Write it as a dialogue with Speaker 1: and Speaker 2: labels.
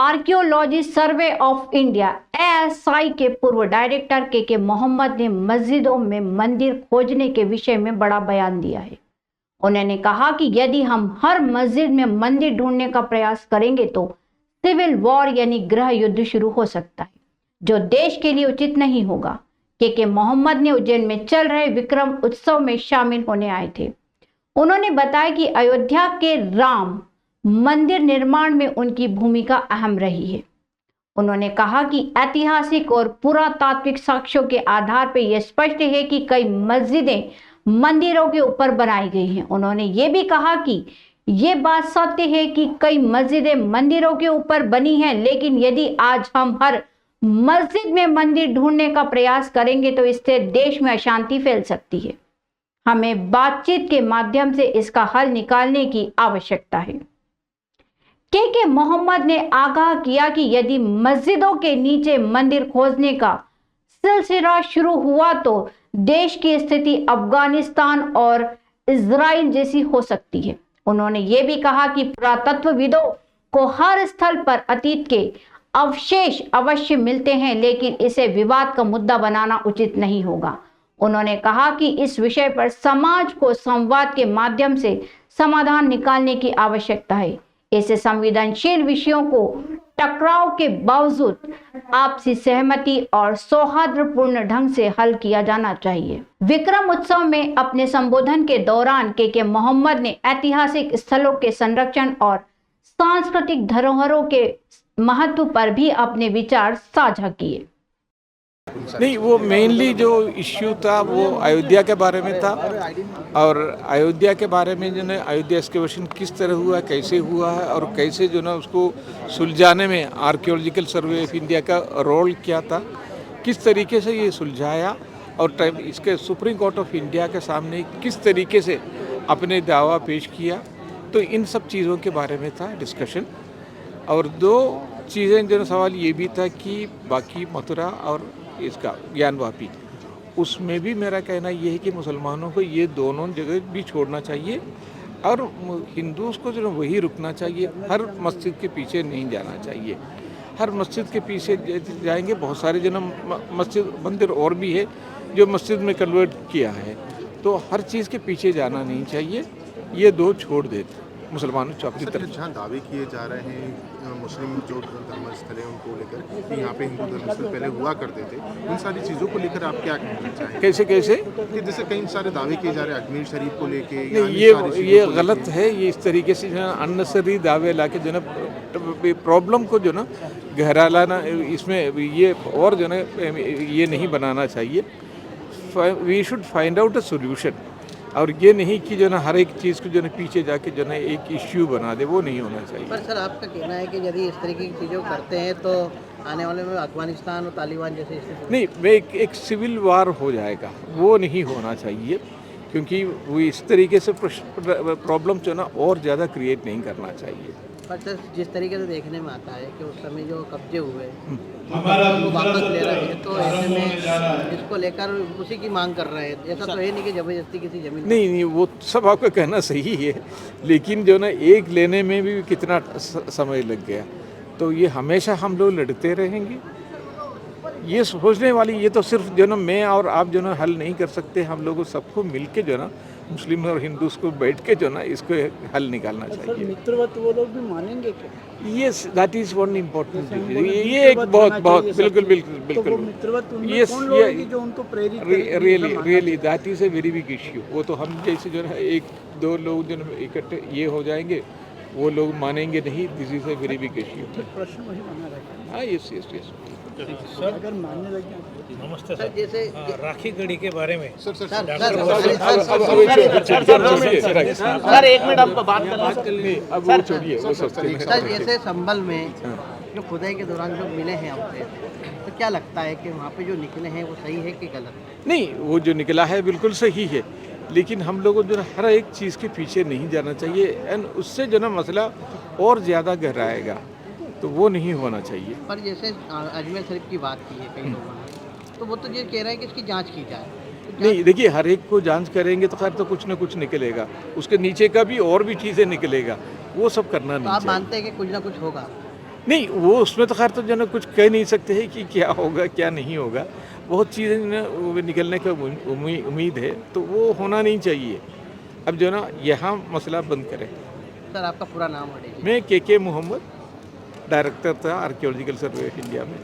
Speaker 1: Archaeology survey of India ASI के पूर्व director के मोहम्मद ने मस्जिदों में मंदिर खोजने के विषय में बड़ा बयान दिया है। उन्होंने कहा कि यदि हम हर मस्जिद में मंदिर ढूंढने का प्रयास करेंगे तो सिविल वॉर यानी गृह युद्ध शुरू हो सकता है, जो देश के लिए उचित नहीं होगा। के मोहम्मद ने उज्जैन में चल रहे विक्रम उत्सव में शामिल होने आए थे। उन्होंने बताया कि अयोध्या के राम मंदिर निर्माण में उनकी भूमिका अहम रही है। उन्होंने कहा कि ऐतिहासिक और पुरातात्विक साक्ष्यों के आधार पर यह स्पष्ट है कि कई मस्जिदें मंदिरों के ऊपर बनाई गई हैं। उन्होंने ये भी कहा कि ये बात सत्य है कि कई मस्जिदें मंदिरों के ऊपर बनी हैं, लेकिन यदि आज हम हर मस्जिद में मंदिर ढूंढने का प्रयास करेंगे तो इससे देश में अशांति फैल सकती है। हमें बातचीत के माध्यम से इसका हल निकालने की आवश्यकता है। के मोहम्मद ने आगाह किया कि यदि मस्जिदों के नीचे मंदिर खोजने का सिलसिला शुरू हुआ तो देश की स्थिति अफगानिस्तान और इजराइल जैसी हो सकती है। उन्होंने ये भी कहा कि पुरातत्वविदों को हर स्थल पर अतीत के अवशेष अवश्य मिलते हैं, लेकिन इसे विवाद का मुद्दा बनाना उचित नहीं होगा। उन्होंने कहा कि इस विषय पर समाज को संवाद के माध्यम से समाधान निकालने की आवश्यकता है। ऐसे संवेदनशील विषयों को टकराव के बावजूद आपसी सहमति और सौहार्दपूर्ण ढंग से हल किया जाना चाहिए। विक्रम उत्सव में अपने संबोधन के दौरान के मोहम्मद ने ऐतिहासिक स्थलों के संरक्षण और सांस्कृतिक धरोहरों के महत्व पर भी अपने विचार साझा किए।
Speaker 2: नहीं, वो मेनली जो इश्यू था वो अयोध्या के बारे में था, और अयोध्या के बारे में जो है अयोध्या एक्सकेवेशन किस तरह हुआ, कैसे हुआ है, और कैसे जो ना उसको सुलझाने में आर्कियोलॉजिकल सर्वे ऑफ इंडिया का रोल क्या था, किस तरीके से ये सुलझाया, और इसके सुप्रीम कोर्ट ऑफ इंडिया के सामने किस तरीके से अपने दावा पेश किया। तो इन सब चीज़ों के बारे में था डिस्कशन। और दो चीज़ें जो सवाल ये भी था कि बाकी मथुरा और इसका ज्ञानवापी, उसमें भी मेरा कहना ये है कि मुसलमानों को ये दोनों जगह भी छोड़ना चाहिए और हिंदूज़ को जो वही रुकना चाहिए। हर मस्जिद के पीछे नहीं जाना चाहिए। हर मस्जिद के पीछे जाएंगे, बहुत सारे जो मस्जिद मंदिर और भी है जो मस्जिद में कन्वर्ट किया है, तो हर चीज़ के पीछे जाना नहीं चाहिए। ये दो छोड़ देते मुसलमानों चौकी तरफ।
Speaker 3: जहाँ दावे किए जा रहे हैं मुस्लिम जो धर्मस्थल है उनको लेकर कि यहाँ पे हिंदू धर्मस्थल पहले हुआ करते थे, उन सारी चीज़ों को लेकर आप क्या कहना चाहेंगे?
Speaker 2: कैसे
Speaker 3: कि जैसे कई सारे दावे किए जा रहे हैं अजमेर शरीफ को लेके,
Speaker 2: ये गलत है। ये इस तरीके से जो है अननेसेसरी दावे ला के जो ना प्रॉब्लम को जो ना गहरा लाना, इसमें ये और जो ना ये नहीं बनाना चाहिए। We should find out a solution, और ये नहीं कि जो ना हर एक चीज़ को जो ना पीछे जाके जो ना एक इश्यू बना दे, वो नहीं होना चाहिए।
Speaker 4: पर सर, आपका कहना है कि यदि इस तरीके की चीज़ों करते हैं तो आने वाले में अफगानिस्तान और तालिबान जैसे स्थिति
Speaker 2: नहीं, वे एक सिविल वार हो जाएगा, वो नहीं होना चाहिए, क्योंकि वो इस तरीके से प्रॉब्लम जो ना और ज़्यादा क्रिएट नहीं करना चाहिए।
Speaker 4: पर सर, जिस तरीके से देखने में आता है कि उस समय जो कब्जे हुए वो वापस ले रहे हैं, तो ऐसे में इसको लेकर उसी की मांग कर रहे हैं। ऐसा तो है नहीं कि जबरदस्ती किसी जमीन
Speaker 2: नहीं, वो सब आपका कहना सही है, लेकिन जो ना एक लेने में भी कितना समय लग गया, तो ये हमेशा हम लोग लड़ते रहेंगे। ये सोचने वाली, ये तो सिर्फ जो ना मैं और आप जो ना हल नहीं कर सकते। हम लोगों सबको मिलके जो ना मुस्लिम और हिंदू को बैठ के जो ना इसको हल निकालना चाहिए।
Speaker 5: मित्रवत वो लोग भी मानेंगे क्या?
Speaker 2: Yes, that is one important. ये एक बहुत बिल्कुल
Speaker 5: मित्रवत
Speaker 2: यस,
Speaker 5: जो उनको प्रेरित
Speaker 2: really that is a very big issue. वो तो हम जैसे जो है एक दो लोग जो इकट्ठे ये हो जाएंगे, वो लोग मानेंगे नहीं। This is a very big issue.
Speaker 5: प्रश्न वही बना रहेगा।
Speaker 2: हाँ, यस।
Speaker 5: सर, अगर मानने लग जाए।
Speaker 6: नमस्ते सर।
Speaker 4: जैसे
Speaker 6: राखी गढ़ी के बारे में
Speaker 4: सर, एक मिनट आप बात
Speaker 2: अब वो छोड़िए, वो सब
Speaker 4: सर, जैसे संभल में जो खुदाई के दौरान जो मिले हैं हमसे, तो क्या लगता है कि वहाँ पे जो निकले हैं वो सही है कि गलत?
Speaker 2: नहीं, वो जो निकला है बिल्कुल सही है, लेकिन हम लोगों को जो हर एक चीज़ के पीछे नहीं जाना चाहिए, एंड उससे जो ना मसला और ज़्यादा गहराएगा, तो वो नहीं होना चाहिए।
Speaker 4: पर जैसे अजमेर शरीफ की बात की है कई लोगों ने, तो वो तो ये कह रहे हैं कि इसकी जांच की जाए।
Speaker 2: नहीं, देखिए, हर एक को जांच करेंगे तो खैर तो कुछ ना कुछ निकलेगा, उसके नीचे का भी और भी चीज़ें निकलेगा, वो सब करना नहीं
Speaker 4: तो आप
Speaker 2: चाहिए।
Speaker 4: मानते हैं कि कुछ ना कुछ होगा?
Speaker 2: नहीं वो उसमें तो खैर तो जो है ना कुछ कह नहीं सकते हैं कि क्या होगा क्या नहीं होगा। बहुत चीज़ें जो है वो निकलने का उम्मीद है, तो वो होना नहीं चाहिए। अब जो है ना यहाँ मसला बंद करें।
Speaker 4: सर आपका पूरा नाम और detail।
Speaker 2: मैं के मोहम्मद, डायरेक्टर था आर्कियोलॉजिकल सर्वे ऑफ इंडिया में।